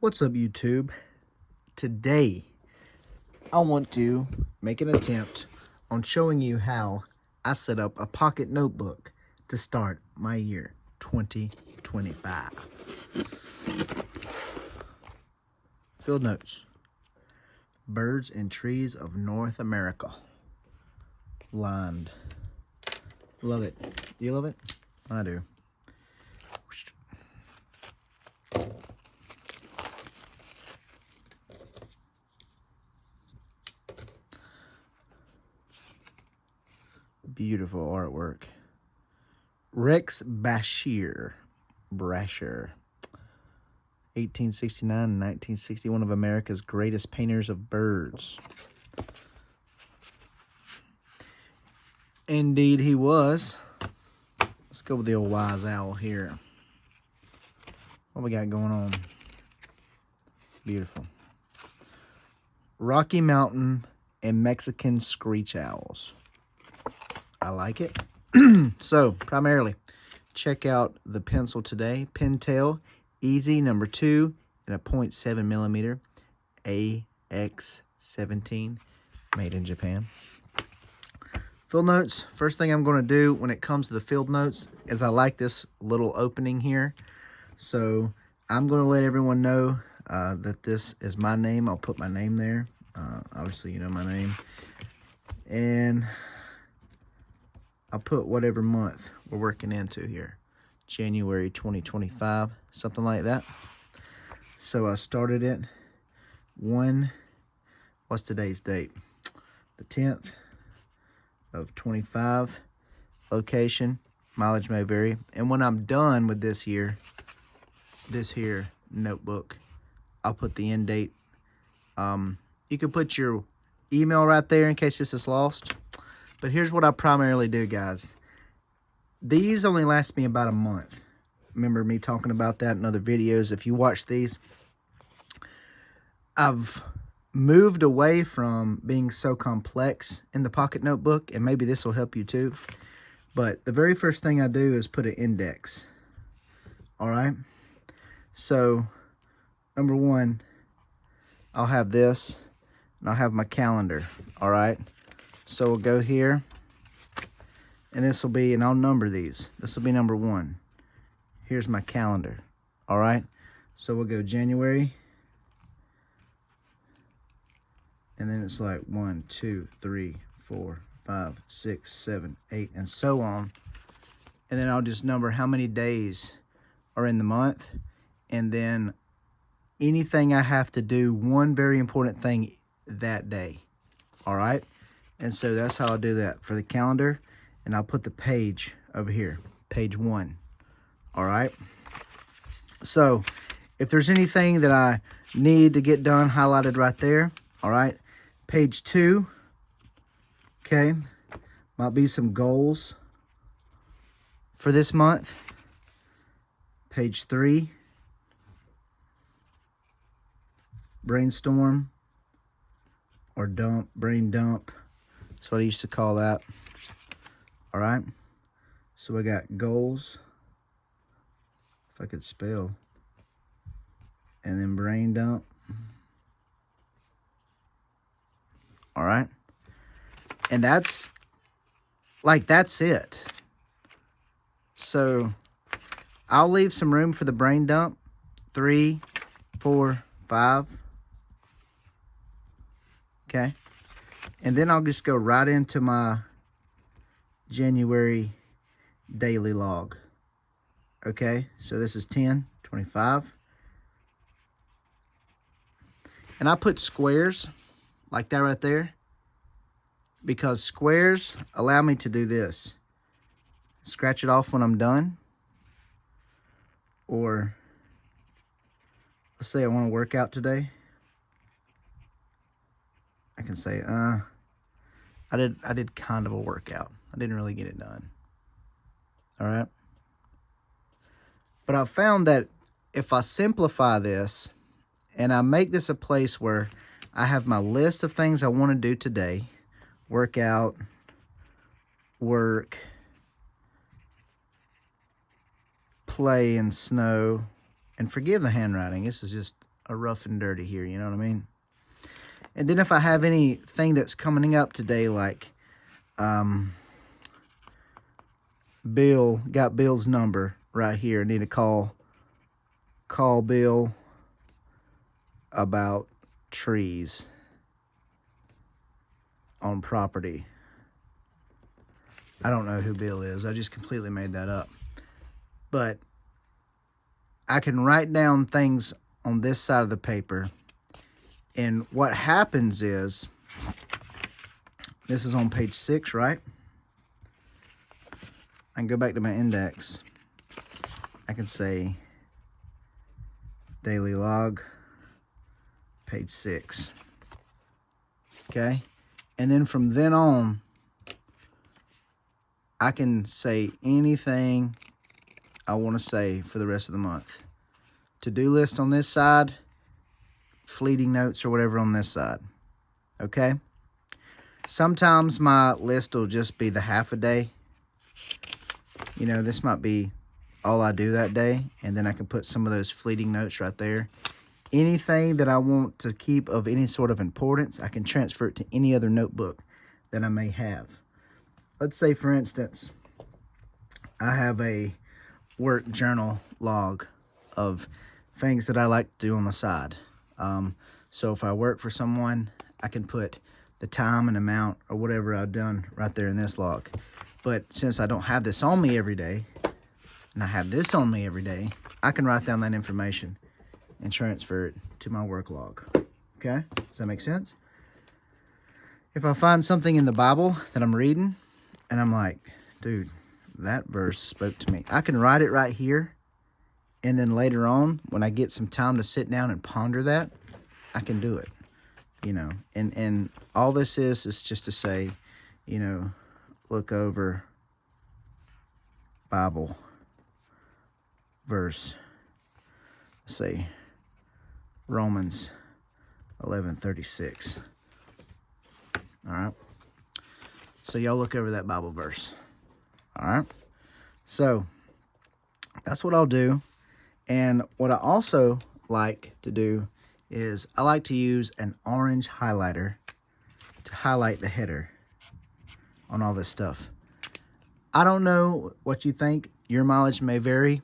What's up, YouTube? Today, I want to make an attempt on showing you how I set up a pocket notebook to start my year 2025. Field notes. Birds and trees of North America. Lined. Love it. Do you love it? I do. Beautiful artwork. Rex Brashear, 1869 and 1960, one of America's greatest painters of birds. Indeed, he was. Let's go with the old wise owl here. What we got going on? Beautiful. Rocky Mountain and Mexican screech owls. I like it. So, primarily, check out the pencil today. Pentel Easy number 2 and a 0.7 millimeter AX17, made in Japan. Field notes. First thing I'm going to do when it comes to the field notes is I like this little opening here. So, I'm going to let everyone know that this is my name. I'll put my name there. Obviously, you know my name. And I'll put whatever month we're working into here. January 2025, something like that. So I started it what's today's date? The 10th of 25. Location, mileage may vary. And when I'm done with this here notebook, I'll put the end date. You can put your email right there in case this is lost. But here's what I primarily do, guys. These only last me about a month. Remember me talking about that in other videos. If you watch these, I've moved away from being so complex in the pocket notebook, and maybe this will help you too. But the very first thing I do is put an index. All right? So, number one, I'll have this, and I'll have my calendar. All right? So we'll go here, and this will be, and I'll number these. This will be number 1. Here's my calendar. All right? So we'll go January, and then it's like 1, 2, 3, 4, 5, 6, 7, 8, and so on. And then I'll just number how many days are in the month, and then anything I have to do, one very important thing that day. All right? And so that's how I'll do that for the calendar. And I'll put the page over here, page 1. All right? So if there's anything that I need to get done, highlighted right there. All right? Page 2. Okay? Might be some goals for this month. Page 3. Brainstorm or dump, brain dump. That's what I used to call that. All right. So we got goals. If I could spell. And then brain dump. All right. And that's it. So I'll leave some room for the brain dump. 3, 4, 5. Okay. And then I'll just go right into my January daily log. Okay, so this is 10, 25. And I put squares like that right there because squares allow me to do this. Scratch it off when I'm done. Or let's say I want to work out today. I can say, I did kind of a workout. I didn't really get it done. All right. But I found that if I simplify this and I make this a place where I have my list of things I want to do today, workout, work, play in snow, and forgive the handwriting. This is just a rough and dirty here, you know what I mean? And then if I have anything that's coming up today, like got Bill's number right here. I need to call Bill about trees on property. I don't know who Bill is. I just completely made that up. But I can write down things on this side of the paper. And what happens is, this is on page 6, right? I can go back to my index. I can say daily log, page 6. Okay? And then from then on, I can say anything I want to say for the rest of the month. To-do list on this side, fleeting notes or whatever on this side. Okay? Sometimes my list will just be the half a day. You know, this might be all I do that day, and then I can put some of those fleeting notes right there. Anything that I want to keep of any sort of importance, I can transfer it to any other notebook that I may have. Let's say, for instance, I have a work journal log of things that I like to do on the side. So if I work for someone, I can put the time and amount or whatever I've done right there in this log. But since I don't have this on me every day, and I have this on me every day, I can write down that information and transfer it to my work log. Okay? Does that make sense? If I find something in the Bible that I'm reading, and I'm like, dude, that verse spoke to me, I can write it right here. And then later on, when I get some time to sit down and ponder that, I can do it, you know. And all this is just to say, you know, look over Bible verse, let's say Romans 11:36. All right. So y'all look over that Bible verse. All right. So that's what I'll do. And what I also like to do is I like to use an orange highlighter to highlight the header on all this stuff. I don't know what you think. Your mileage may vary.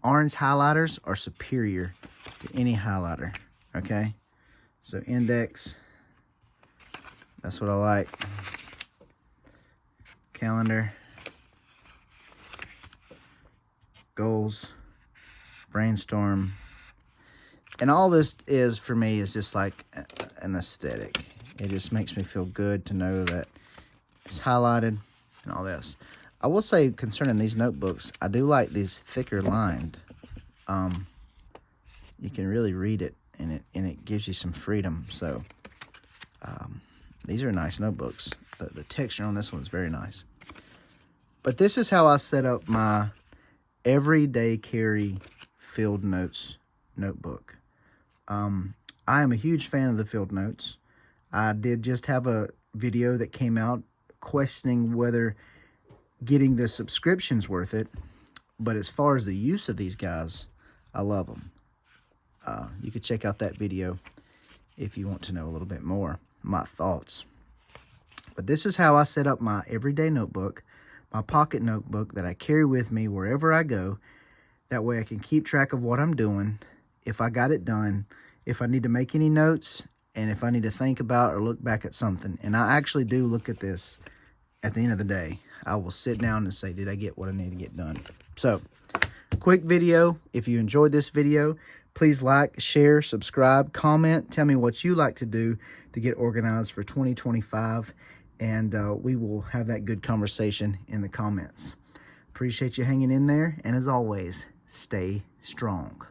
Orange highlighters are superior to any highlighter. Okay? So index, that's what I like. Calendar, goals, brainstorm, and all this is for me is just like an aesthetic. It just makes me feel good to know that it's highlighted and all this. I will say concerning these notebooks, I do like these thicker lined. You can really read it, and it gives you some freedom. So these are nice notebooks. The texture on this one is very nice. But this is how I set up my everyday carry field notes notebook. I am a huge fan of the field notes. I did just have a video that came out questioning whether getting the subscription's worth it. But as far as the use of these guys, I love them. You could check out that video if you want to know a little bit more, my thoughts. But this is how I set up my everyday notebook, my pocket notebook that I carry with me wherever I go. That way I can keep track of what I'm doing, if I got it done, if I need to make any notes, and if I need to think about or look back at something. And I actually do look at this at the end of the day. I will sit down and say, did I get what I need to get done? So, quick video. If you enjoyed this video, please like, share, subscribe, comment. Tell me what you like to do to get organized for 2025. And we will have that good conversation in the comments. Appreciate you hanging in there. And as always, stay strong.